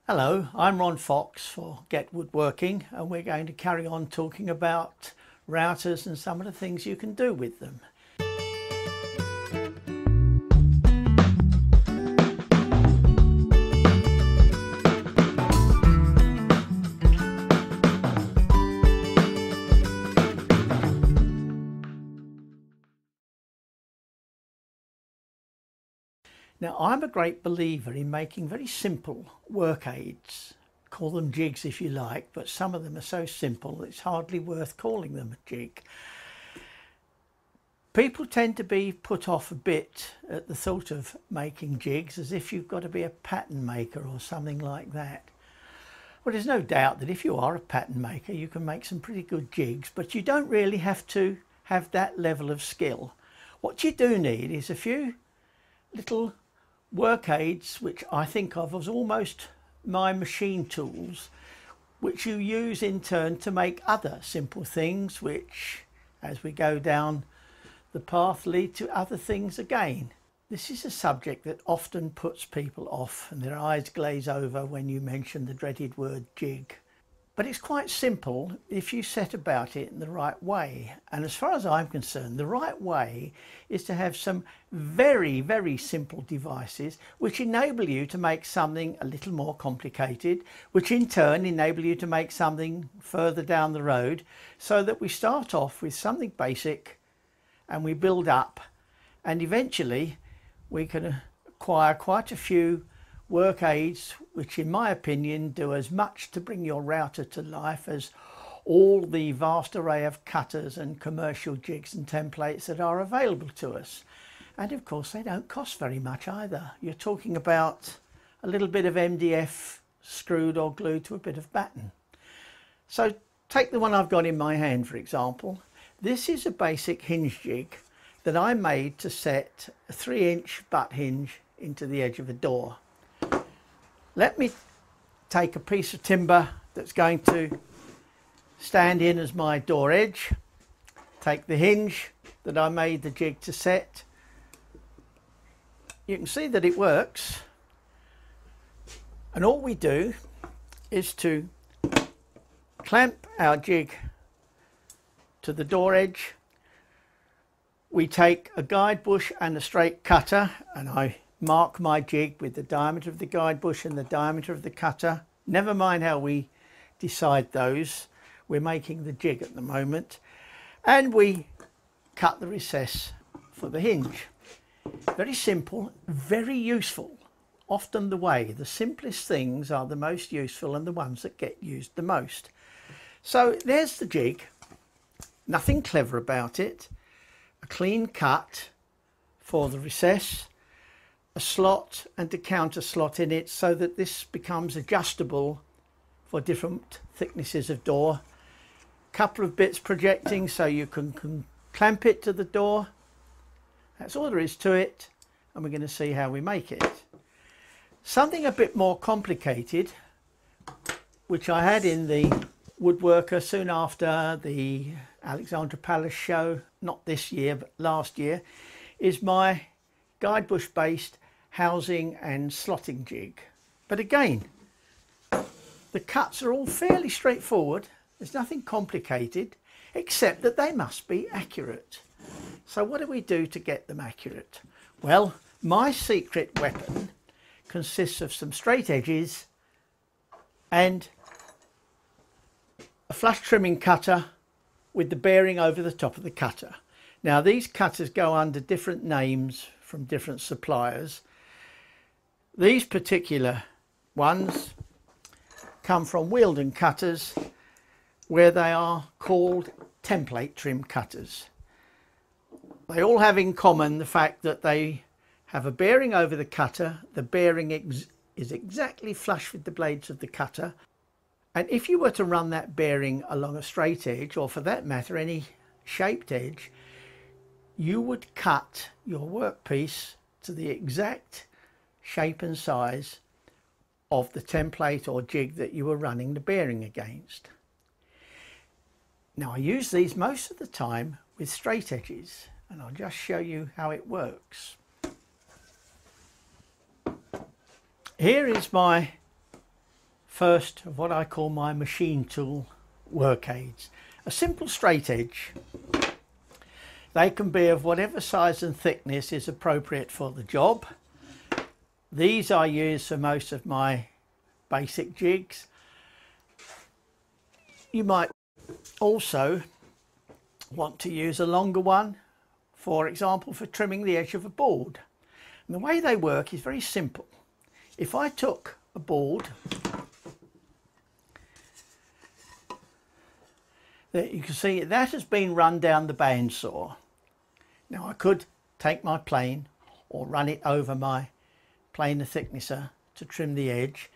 Hello, I'm Ron Fox for Get Woodworking, and we're going to carry on talking about routers and some of the things you can do with them. Now, I'm a great believer in making very simple work aids. Call them jigs if you like, but some of them are so simple it's hardly worth calling them a jig. People tend to be put off a bit at the thought of making jigs, as if you've got to be a pattern maker or something like that. Well, there's no doubt that if you are a pattern maker you can make some pretty good jigs, but you don't really have to have that level of skill. What you do need is a few little work aids, which I think of as almost my machine tools, which you use in turn to make other simple things, which as we go down the path lead to other things again. This is a subject that often puts people off and their eyes glaze over when you mention the dreaded word jig. But it's quite simple if you set about it in the right way. And as far as I'm concerned, the right way is to have some very, very simple devices which enable you to make something a little more complicated, which in turn enable you to make something further down the road, so that we start off with something basic and we build up, and eventually we can acquire quite a few work aids which in my opinion do as much to bring your router to life as all the vast array of cutters and commercial jigs and templates that are available to us. And of course they don't cost very much either. You're talking about a little bit of MDF screwed or glued to a bit of batten. So take the one I've got in my hand, for example. This is a basic hinge jig that I made to set a 3-inch butt hinge into the edge of a door. Let me take a piece of timber that's going to stand in as my door edge, take the hinge that I made the jig to set. You can see that it works, and all we do is to clamp our jig to the door edge. We take a guide bush and a straight cutter, and I mark my jig with the diameter of the guide bush and the diameter of the cutter. Never mind how we decide those, we're making the jig at the moment. And we cut the recess for the hinge. Very simple, very useful. Often the simplest things are the most useful and the ones that get used the most. So there's the jig, nothing clever about it. A clean cut for the recess, a slot and a counter slot in it so that this becomes adjustable for different thicknesses of door. Couple of bits projecting so you can clamp it to the door. That's all there is to it, and we're going to see how we make it. Something a bit more complicated, which I had in the Woodworker soon after the Alexandra Palace show, not this year but last year, is my guide bush based housing and slotting jig. But again, the cuts are all fairly straightforward. There's nothing complicated, except that they must be accurate. So what do we do to get them accurate? Well, my secret weapon consists of some straight edges and a flush trimming cutter with the bearing over the top of the cutter. Now these cutters go under different names from different suppliers. These particular ones come from Weldon cutters, where they are called template trim cutters. They all have in common the fact that they have a bearing over the cutter. The bearing is exactly flush with the blades of the cutter, and if you were to run that bearing along a straight edge, or for that matter any shaped edge, you would cut your workpiece to the exact shape and size of the template or jig that you were running the bearing against. Now I use these most of the time with straight edges, and I'll just show you how it works. Here is my first of what I call my machine tool work aids. A simple straight edge. They can be of whatever size and thickness is appropriate for the job. These I use for most of my basic jigs. You might also want to use a longer one, for example, for trimming the edge of a board. And the way they work is very simple. If I took a board that you can see that has been run down the bandsaw. Now I could take my plane or run it over my planer thicknesser to trim the edge.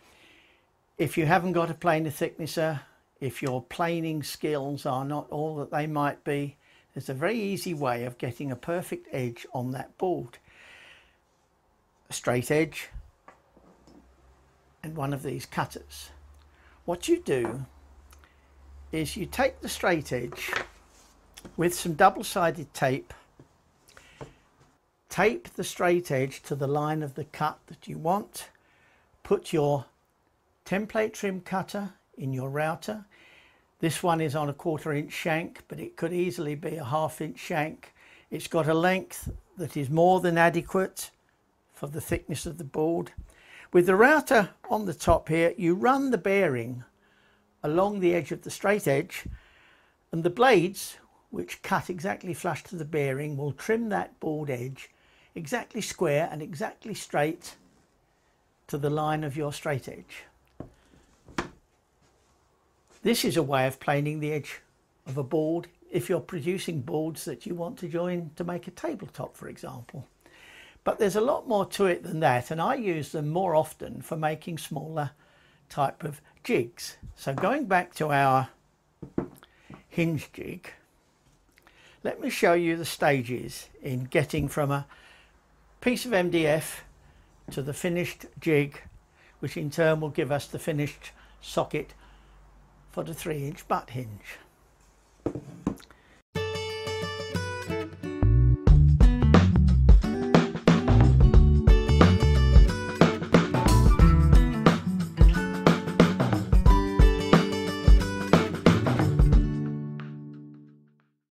If you haven't got a planer thicknesser, if your planing skills are not all that they might be, there's a very easy way of getting a perfect edge on that board. A straight edge and one of these cutters. What you do is you take the straight edge with some double-sided tape, tape the straight edge to the line of the cut that you want, put your template trim cutter in your router. This one is on a 1/4 inch shank, but it could easily be a 1/2 inch shank. It's got a length that is more than adequate for the thickness of the board. With the router on the top here, you run the bearing along the edge of the straight edge, and the blades, which cut exactly flush to the bearing, will trim that board edge exactly square and exactly straight to the line of your straight edge. This is a way of planing the edge of a board if you're producing boards that you want to join to make a tabletop, for example. But there's a lot more to it than that, and I use them more often for making smaller type of jigs. So going back to our hinge jig, let me show you the stages in getting from a piece of MDF to the finished jig, which in turn will give us the finished socket for the 3-inch butt hinge.